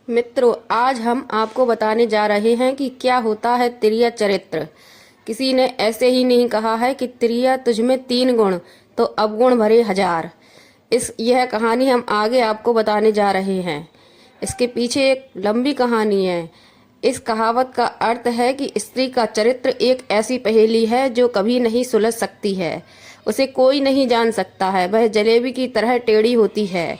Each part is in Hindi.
मित्रों, आज हम आपको बताने जा रहे हैं कि क्या होता है तिर्या चरित्र। किसी ने ऐसे ही नहीं कहा है कि तिर्या तुझमें 3 गुण तो अवगुण भरे 1000। यह कहानी हम आगे आपको बताने जा रहे हैं। इसके पीछे एक लंबी कहानी है। इस कहावत का अर्थ है कि स्त्री का चरित्र एक ऐसी पहेली है जो कभी नहीं सुलझ सकती है। उसे कोई नहीं जान सकता है। वह जलेबी की तरह टेढ़ी होती है,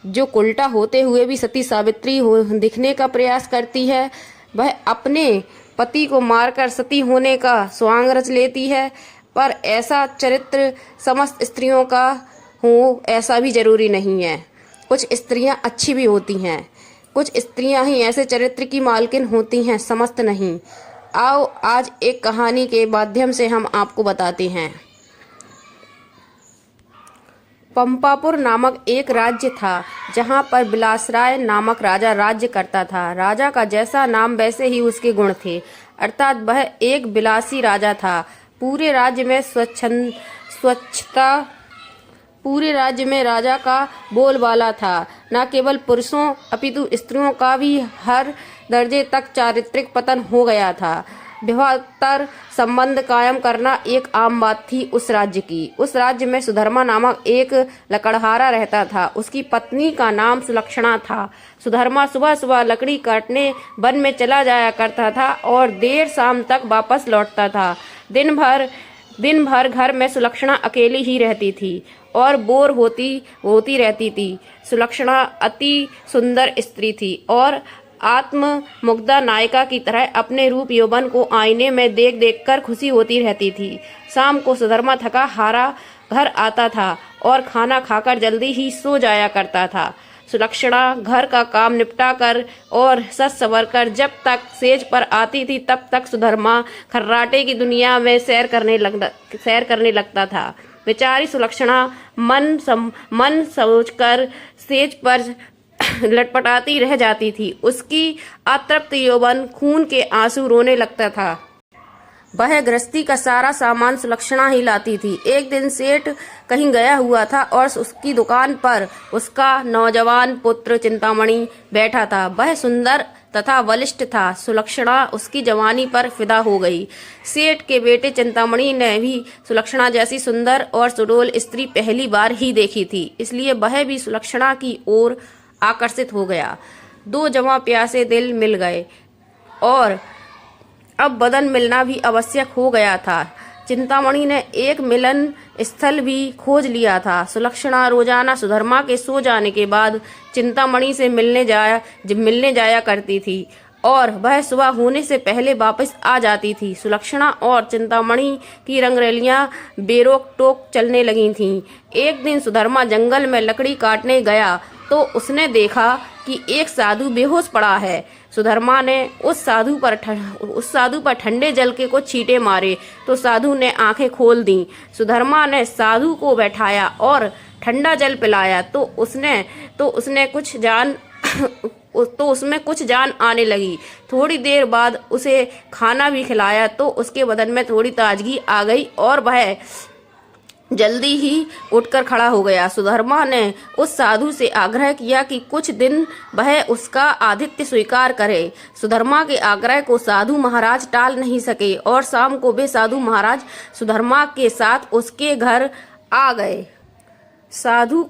जो उल्टा होते हुए भी सती सावित्री दिखने का प्रयास करती है। वह अपने पति को मारकर सती होने का स्वांग रच लेती है। पर ऐसा चरित्र समस्त स्त्रियों का हो ऐसा भी जरूरी नहीं है। कुछ स्त्रियां अच्छी भी होती हैं। कुछ स्त्रियां ही ऐसे चरित्र की मालकिन होती हैं, समस्त नहीं। आओ आज एक कहानी के माध्यम से हम आपको बताते हैं। पंपापुर नामक एक राज्य था, जहाँ पर बिलासराय नामक राजा राज्य करता था। राजा का जैसा नाम वैसे ही उसके गुण थे, अर्थात वह एक बिलासी राजा था। पूरे राज्य में राजा का बोलबाला था। न केवल पुरुषों अपितु स्त्रियों का भी हर दर्जे तक चारित्रिक पतन हो गया था। विवाहेतर संबंध कायम करना एक आम बात थी उस राज्य की। उस राज्य में सुधर्मा नामक एक लकड़हारा रहता था। उसकी पत्नी का नाम सुलक्षणा था। सुधर्मा सुबह सुबह लकड़ी काटने वन में चला जाया करता था और देर शाम तक वापस लौटता था। दिन भर घर में सुलक्षणा अकेली ही रहती थी और बोर होती रहती थी। सुलक्षणा अति सुंदर स्त्री थी और आत्ममुग्धा नायिका की तरह अपने रूप यौवन को आईने में देख देख कर खुशी होती रहती थी। शाम को सुधर्मा थका हारा घर आता था और खाना खाकर जल्दी ही सो जाया करता था। सुलक्षणा घर का काम निपटा कर और सज संवर कर जब तक सेज पर आती थी, तब तक सुधर्मा खर्राटे की दुनिया में सैर करने लगता था। बेचारी सुलक्षणा मन सोचकर सेज पर लटपटाती रह जाती थी। उसकी अतृप्त यौवन खून के आंसू रोने लगता था। वह गृहस्थी का सारा सामान सुलक्षणा ही लाती थी। एक दिन सेठ कहीं गया हुआ था और उसकी दुकान पर उसका नौजवान पुत्र चिंतामणि बैठा था। वह सुंदर तथा बलिष्ठ था। सुलक्षणा उसकी जवानी पर फिदा हो गई। सेठ के बेटे चिंतामणि ने भी सुलक्षणा जैसी सुंदर और सुडौल स्त्री पहली बार ही देखी थी, इसलिए वह भी सुलक्षणा की ओर आकर्षित हो गया। दो जवां प्यासे दिल मिल गए और अब बदन मिलना भी आवश्यक हो गया था। चिंतामणि ने एक मिलन स्थल भी खोज लिया था। सुलक्षणा रोजाना सुधर्मा के सो जाने के बाद चिंतामणि से मिलने जाया करती थी और वह सुबह होने से पहले वापस आ जाती थी। सुलक्षणा और चिंतामणि की रंगरलियां बेरोक टोक चलने लगी थीं। एक दिन सुधर्मा जंगल में लकड़ी काटने गया तो उसने देखा कि एक साधु बेहोश पड़ा है। सुधर्मा ने उस साधु पर ठंडे जल के कुछ छींटे मारे तो साधु ने आंखें खोल दी। सुधर्मा ने साधु को बैठाया और ठंडा जल पिलाया तो उसमें कुछ जान आने लगी। थोड़ी देर बाद उसे खाना भी खिलाया तो उसके बदन में थोड़ी ताजगी आ गई और वह जल्दी ही उठकर खड़ा हो गया। सुधर्मा ने उस साधु से आग्रह किया कि कुछ दिन वह उसका आतिथ्य स्वीकार करे। सुधर्मा के आग्रह को साधु महाराज टाल नहीं सके और शाम को वे साधु महाराज सुधर्मा के साथ उसके घर आ गए। साधु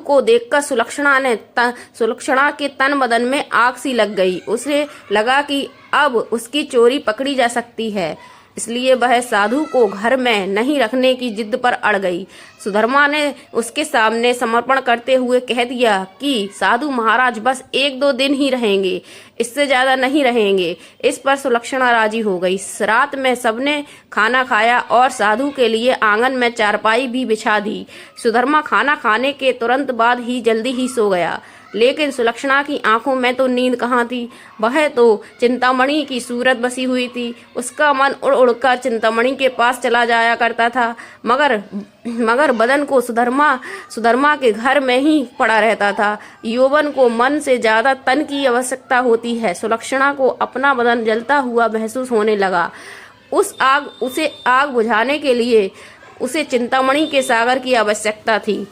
को देखकर सुलक्षणा के तन बदन में आग सी लग गई। उसे लगा कि अब उसकी चोरी पकड़ी जा सकती है, इसलिए वह साधु को घर में नहीं रखने की जिद पर अड़ गई। सुधर्मा ने उसके सामने समर्पण करते हुए कह दिया कि साधु महाराज बस 1-2 दिन ही रहेंगे, इससे ज्यादा नहीं रहेंगे। इस पर सुलक्षणा राजी हो गई। रात में सबने खाना खाया और साधु के लिए आंगन में चारपाई भी बिछा दी। सुधर्मा खाना खाने के तुरंत बाद ही जल्दी ही सो गया, लेकिन सुलक्षणा की आंखों में तो नींद कहाँ थी। वह तो चिंतामणि की सूरत बसी हुई थी। उसका मन उड़ उड़कर चिंतामणि के पास चला जाया करता था, मगर बदन को सुधर्मा के घर में ही पड़ा रहता था। यौवन को मन से ज्यादा तन की आवश्यकता होती है। सुलक्षणा को अपना बदन जलता हुआ महसूस होने लगा। उसे आग बुझाने के लिए उसे चिंतामणि के सागर की आवश्यकता थी।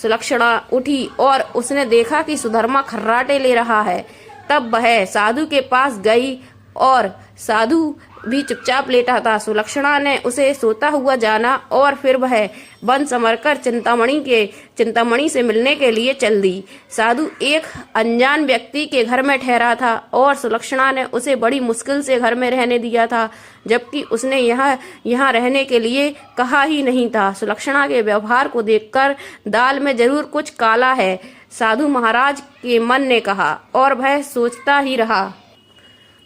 सुलक्षणा उठी और उसने देखा कि सुधर्मा खर्राटे ले रहा है। तब वह साधु के पास गई और साधु भी चुपचाप लेटा था। सुलक्षणा ने उसे सोता हुआ जाना और फिर वह वन संवरकर चिंतामणि से मिलने के लिए चल दी। साधु एक अनजान व्यक्ति के घर में ठहरा था और सुलक्षणा ने उसे बड़ी मुश्किल से घर में रहने दिया था, जबकि उसने यहाँ रहने के लिए कहा ही नहीं था। सुलक्षणा के व्यवहार को देखकर दाल में जरूर कुछ काला है, साधु महाराज के मन ने कहा, और वह सोचता ही रहा।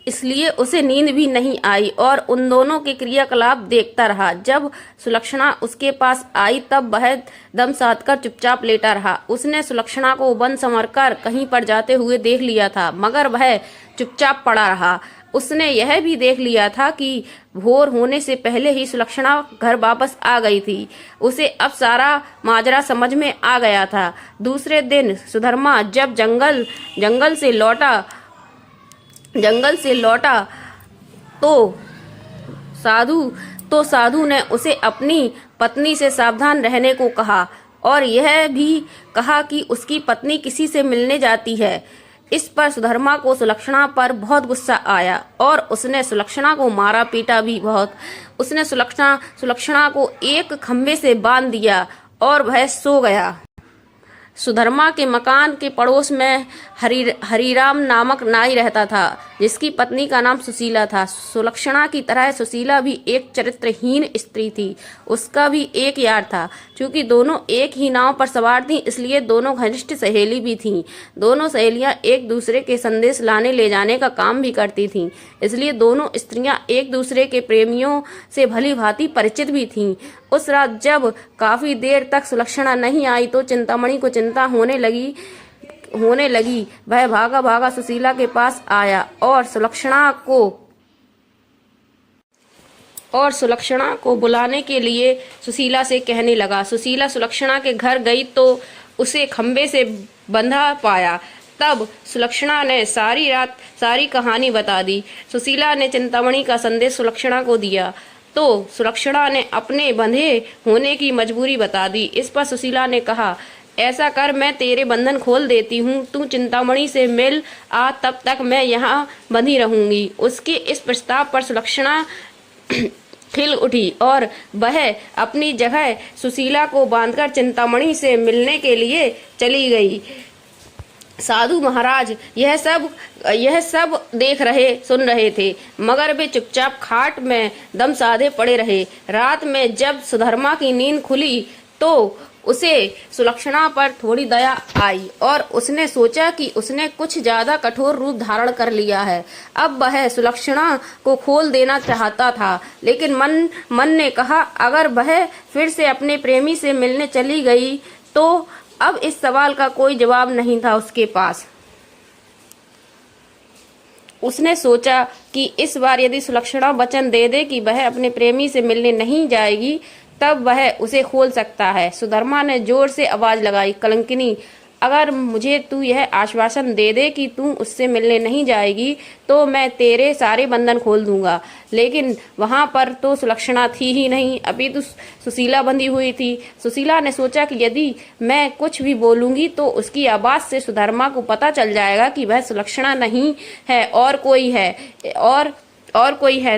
इसलिए उसे नींद भी नहीं आई और उन दोनों के क्रियाकलाप देखता रहा। जब सुलक्षणा उसके पास आई तब वह दम साधकर चुपचाप लेटा रहा। उसने सुलक्षणा को वन संवरकर कहीं पर जाते हुए देख लिया था, मगर वह चुपचाप पड़ा रहा। उसने यह भी देख लिया था कि भोर होने से पहले ही सुलक्षणा घर वापस आ गई थी। उसे अब सारा माजरा समझ में आ गया था। दूसरे दिन सुधर्मा जब जंगल से लौटा तो साधु ने उसे अपनी पत्नी से सावधान रहने को कहा और यह भी कहा कि उसकी पत्नी किसी से मिलने जाती है। इस पर सुधर्मा को सुलक्षणा पर बहुत गुस्सा आया और उसने सुलक्षणा को मारा पीटा भी बहुत। उसने सुलक्षणा को एक खंभे से बांध दिया और वह सो गया। सुधर्मा के मकान के पड़ोस में हरिराम नामक नाई रहता था, जिसकी पत्नी का नाम सुशीला था। सुलक्षणा की तरह सुशीला भी एक चरित्रहीन स्त्री थी। उसका भी एक यार था। चूंकि दोनों एक ही नाव पर सवार थीं, इसलिए दोनों घनिष्ठ सहेली भी थीं। दोनों सहेलियां एक दूसरे के संदेश लाने ले जाने का काम भी करती थीं, इसलिए दोनों स्त्रियां एक दूसरे के प्रेमियों से भली भांति परिचित भी थीं। उस रात जब काफी देर तक सुलक्षणा नहीं आई तो चिंतामणि को चिंता होने लगी। वह भागा भागा सुशीला के पास आया और सुलक्षणा को बुलाने के लिए सुशीला से कहने लगा। सुशीला सुलक्षणा के घर गई तो उसे खंबे से बंधा पाया। तब सुलक्षणा ने सारी रात सारी कहानी बता दी। सुशीला ने चिंतामणि का संदेश सुलक्षणा को दिया तो सुलक्षणा ने अपने बंधे होने की मजबूरी बता दी। इस पर सुशीला ने कहा, ऐसा कर, मैं तेरे बंधन खोल देती हूँ, तू चिंतामणि से मिल आ, तब तक मैं यहाँ बंधी रहूंगी। उसके इस प्रस्ताव पर सुलक्षणा खिल उठी और वह अपनी जगह सुशीला को बांधकर चिंतामणि से मिलने के लिए चली गई। साधु महाराज यह सब सुन रहे थे, मगर वे चुपचाप खाट में दम साधे पड़े रहे। रात में जब सुधर्मा की नींद खुली तो उसे सुलक्षणा पर थोड़ी दया आई और उसने सोचा कि उसने कुछ ज्यादा कठोर रूप धारण कर लिया है। अब वह सुलक्षणा को खोल देना चाहता था, लेकिन मन ने कहा, अगर वह फिर से अपने प्रेमी से मिलने चली गई तो अब इस सवाल का कोई जवाब नहीं था उसके पास। उसने सोचा कि इस बार यदि सुलक्षणा वचन दे दे कि वह अपने प्रेमी से मिलने नहीं जाएगी, तब वह उसे खोल सकता है। सुधर्मा ने जोर से आवाज लगाई, कलंकिनी, अगर मुझे तू यह आश्वासन दे दे कि तू उससे मिलने नहीं जाएगी तो मैं तेरे सारे बंधन खोल दूंगा। लेकिन वहां पर तो सुलक्षणा थी ही नहीं, अभी तो सुशीला बंधी हुई थी। सुशीला ने सोचा कि यदि मैं कुछ भी बोलूंगी तो उसकी आवाज से सुधर्मा को पता चल जाएगा कि वह सुलक्षणा नहीं है और कोई है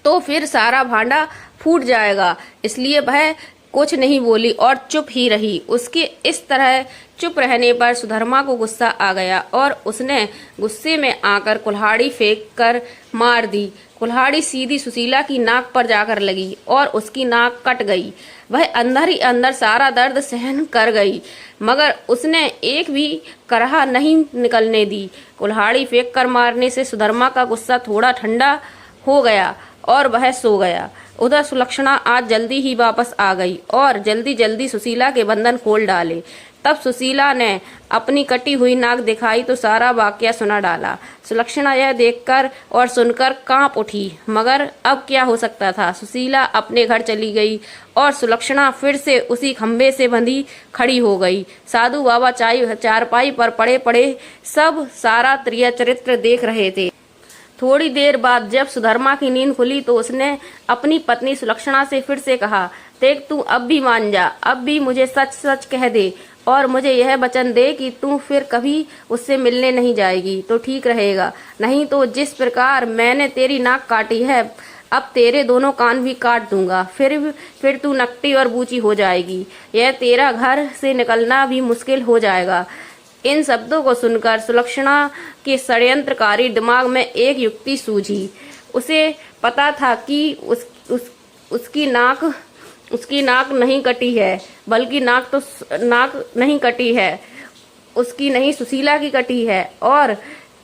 तो फिर सारा भांडा फूट जाएगा। इसलिए वह कुछ नहीं बोली और चुप ही रही। उसके इस तरह चुप रहने पर सुधर्मा को गुस्सा आ गया और उसने गुस्से में आकर कुल्हाड़ी फेंक कर मार दी। कुल्हाड़ी सीधी सुशीला की नाक पर जाकर लगी और उसकी नाक कट गई। वह अंदर ही अंदर सारा दर्द सहन कर गई, मगर उसने एक भी करहा नहीं निकलने दी। कुल्हाड़ी फेंक कर मारने से सुधर्मा का गुस्सा थोड़ा ठंडा हो गया और वह सो गया। उधर सुलक्षणा आज जल्दी ही वापस आ गई और जल्दी सुशीला के बंधन खोल डाले। तब सुशीला ने अपनी कटी हुई नाक दिखाई तो सारा वाकया सुना डाला। सुलक्षणा यह देखकर और सुनकर कांप उठी, मगर अब क्या हो सकता था। सुशीला अपने घर चली गई और सुलक्षणा फिर से उसी खंबे से बंधी खड़ी हो गई। साधु बाबा चारपाई पर पड़े पड़े सब सारा चरित्र देख रहे थे। थोड़ी देर बाद जब सुधर्मा की नींद खुली तो उसने अपनी पत्नी सुलक्षणा से फिर से कहा, देख तू अब भी मान जा, अब भी मुझे सच सच कह दे और मुझे यह वचन दे कि तू फिर कभी उससे मिलने नहीं जाएगी तो ठीक रहेगा, नहीं तो जिस प्रकार मैंने तेरी नाक काटी है अब तेरे दोनों कान भी काट दूंगा, फिर तू नकटी और बूची हो जाएगी, यह तेरा घर से निकलना भी मुश्किल हो जाएगा। इन शब्दों को सुनकर सुलक्षणा के षड्यंत्रकारी दिमाग में एक युक्ति सूझी। उसे पता था कि उसकी नाक नहीं कटी है, बल्कि नाक नहीं कटी है, उसकी नहीं सुशीला की कटी है, और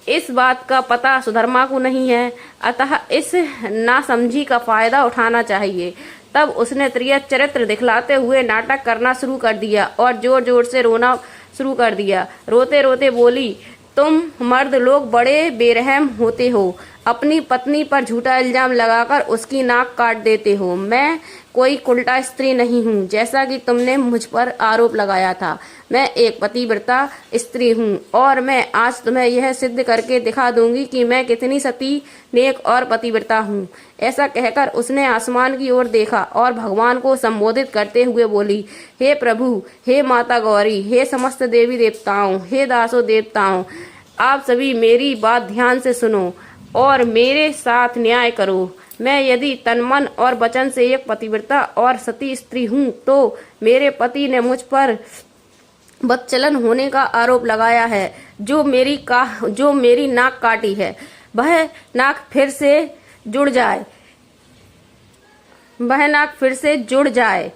इस बात का पता सुधर्मा को नहीं है। अतः इस नासमझी का फायदा उठाना चाहिए। तब उसने त्रियक चरित्र दिखलाते हुए नाटक करना शुरू कर दिया और जोर जोर से रोना शुरू कर दिया। रोते रोते बोली, तुम मर्द लोग बड़े बेरहम होते हो, अपनी पत्नी पर झूठा इल्जाम लगाकर उसकी नाक काट देते हो। मैं कोई उल्टा स्त्री नहीं हूँ जैसा कि तुमने मुझ पर आरोप लगाया था। मैं एक पतिव्रता स्त्री हूँ और मैं आज तुम्हें यह सिद्ध करके दिखा दूंगी कि मैं कितनी सती, नेक और पतिव्रता हूँ। ऐसा कहकर उसने आसमान की ओर देखा और भगवान को संबोधित करते हुए बोली, हे प्रभु, हे माता गौरी, हे समस्त देवी देवताओं, हे दासों देवताओं, आप सभी मेरी बात ध्यान से सुनो और मेरे साथ न्याय करो। मैं यदि तन मन और वचन से एक पतिव्रता और सती स्त्री हूँ तो मेरे पति ने मुझ पर बदचलन होने का आरोप लगाया है। जो मेरी नाक काटी है वह नाक फिर से जुड़ जाए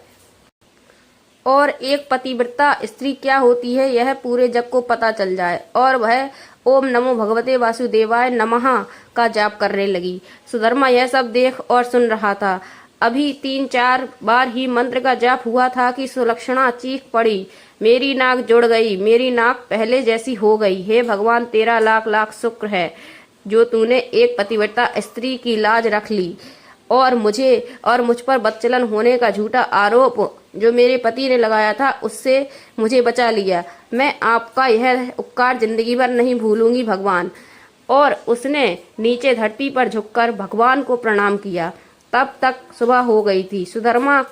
और एक पतिव्रता स्त्री क्या होती है यह पूरे जग को पता चल जाए। और वह ओम नमो भगवते वासुदेवाय नमः का जाप करने लगी। सुधर्मा यह सब देख और सुन रहा था। अभी 3-4 बार ही मंत्र का जाप हुआ था कि सुलक्षणा चीख पड़ी, मेरी नाक जुड़ गई, मेरी नाक पहले जैसी हो गई। हे भगवान, तेरा लाख लाख शुक्र है जो तूने एक पतिव्रता स्त्री की लाज रख ली और मुझ पर बदचलन होने का झूठा आरोप जो मेरे पति ने लगाया था उससे मुझे बचा लिया। मैं आपका यह उपकार जिंदगी भर नहीं भूलूंगी भगवान। और उसने नीचे धरती पर झुककर भगवान को प्रणाम किया। तब तक सुबह हो गई थी। सुधर्मा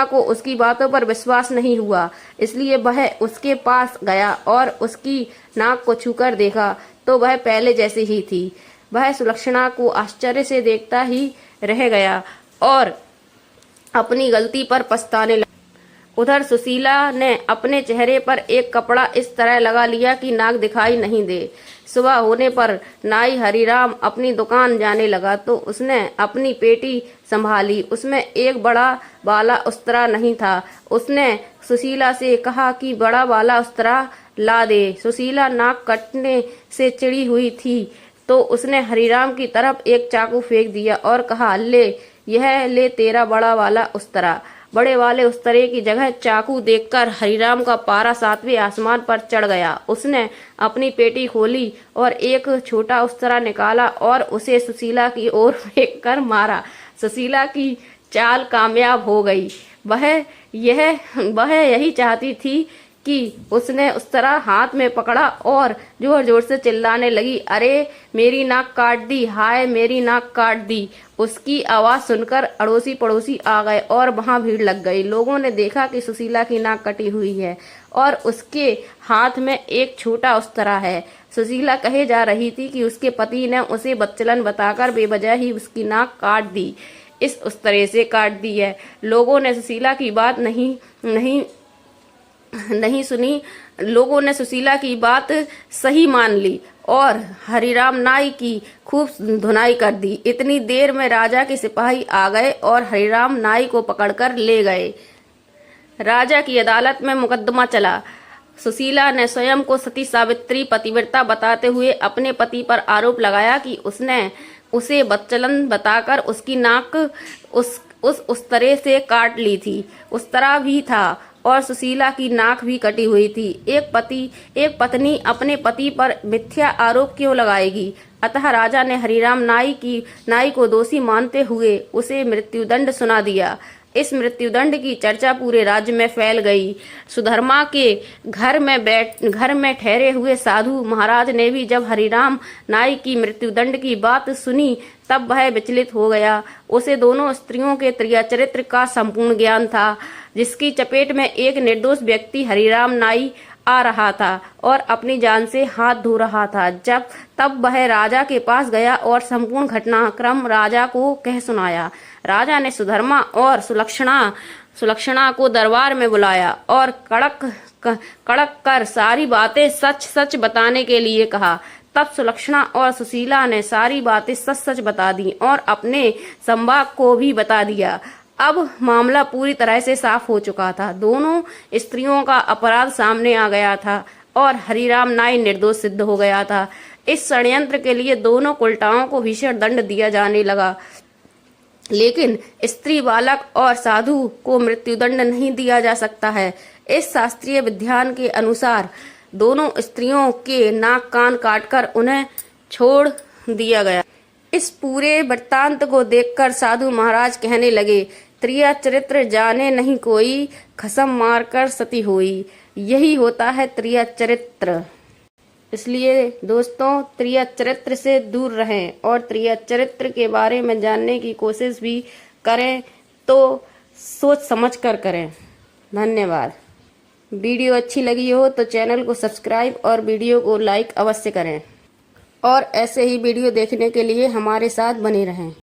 को उसकी बातों पर विश्वास नहीं हुआ, इसलिए वह उसके पास गया और उसकी नाक को छूकर देखा तो वह पहले जैसी ही थी। वह सुलक्षणा को आश्चर्य से देखता ही रह गया और अपनी गलती पर पछताने लगा। उधर सुशीला ने अपने चेहरे पर एक कपड़ा इस तरह लगा लिया कि नाक दिखाई नहीं दे। सुबह होने पर नाई हरिराम अपनी दुकान जाने लगा तो उसने अपनी पेटी संभाली। उसमें एक बड़ा वाला उस्तरा नहीं था। उसने सुशीला से कहा कि बड़ा वाला उस्तरा ला दे। सुशीला नाक कटने से चिड़ी हुई थी तो उसने हरिराम की तरफ एक चाकू फेंक दिया और कहा, यह ले तेरा बड़ा वाला उस्तरा। बड़े वाले उस्तरे की जगह चाकू देखकर हरिराम का पारा 7वें आसमान पर चढ़ गया। उसने अपनी पेटी खोली और एक छोटा उस्तरा निकाला और उसे सुशीला की ओर फेंक कर मारा। सुशीला की चाल कामयाब हो गई। वह यही चाहती थी कि उसने उस्तरा हाथ में पकड़ा और जोर जोर से चिल्लाने लगी, अरे मेरी नाक काट दी, हाय मेरी नाक काट दी। उसकी आवाज सुनकर अड़ोसी पड़ोसी आ गए और वहां भीड़ लग गई। लोगों ने देखा कि सुशीला की नाक कटी हुई है और उसके हाथ में एक छोटा उस्तरा है। सुशीला कहे जा रही थी कि उसके पति ने उसे बदचलन बताकर बेवजह ही उसकी नाक काट दी, इस उस्तरे से काट दी है। लोगों ने सुशीला की बात नहीं सुनी। लोगों ने सुशीला की बात सही मान ली और हरिराम नाई की खूब धुनाई कर दी। इतनी देर में राजा के सिपाही आ गए और हरिराम नाई को पकड़कर ले गए। राजा की अदालत में मुकदमा चला। सुशीला ने स्वयं को सती सावित्री पतिव्रता बताते हुए अपने पति पर आरोप लगाया कि उसने उसे बदचलन बताकर उसकी नाक उस उस्तरे से काट ली थी। उस्तरा भी था और सुशीला की नाक भी कटी हुई थी। एक पत्नी अपने पति पर मिथ्या आरोप क्यों लगाएगी? अतः राजा ने हरिराम नाई को दोषी मानते हुए उसे मृत्युदंड सुना दिया। इस मृत्युदंड की चर्चा पूरे राज्य में फैल गई। सुधर्मा के घर में ठहरे हुए साधु महाराज ने भी जब हरिराम नाई की मृत्युदंड की बात सुनी तब वह विचलित हो गया। उसे दोनों स्त्रियों के त्रियाचरित्र का संपूर्ण ज्ञान था, जिसकी चपेट में एक निर्दोष व्यक्ति हरिराम नाई आ रहा था और अपनी जान से हाथ धो रहा था। तब वह राजा के पास गया और संपूर्ण घटनाक्रम राजा को कह सुनाया। राजा ने सुधर्मा और सुलक्षणा को दरबार में बुलाया और कड़क कर सारी बातें सच सच बताने के लिए कहा। तब सुलक्षणा और सुशीला ने सारी बातें सच सच बता दी और अपने संभाग को भी बता दिया। अब मामला पूरी तरह से साफ हो चुका था। दोनों स्त्रियों का अपराध सामने आ गया था और हरिराम नाई निर्दोष सिद्ध हो गया था। इस षड्यंत्र के लिए दोनों कुलटाओं को भीषण दंड दिया जाने लगा, लेकिन स्त्री, बालक और साधु को मृत्युदंड नहीं दिया जा सकता है। इस शास्त्रीय विधान के अनुसार दोनों स्त्रियों के नाक कान काटकर उन्हें छोड़ दिया गया। इस पूरे वृत्तांत को देखकर साधु महाराज कहने लगे, त्रिया चरित्र जाने नहीं कोई, खसम मारकर सती हुई। यही होता है त्रिया चरित्र। इसलिए दोस्तों, त्रिया चरित्र से दूर रहें और त्रिया चरित्र के बारे में जानने की कोशिश भी करें तो सोच समझ कर करें। धन्यवाद। वीडियो अच्छी लगी हो तो चैनल को सब्सक्राइब और वीडियो को लाइक अवश्य करें और ऐसे ही वीडियो देखने के लिए हमारे साथ बने रहें।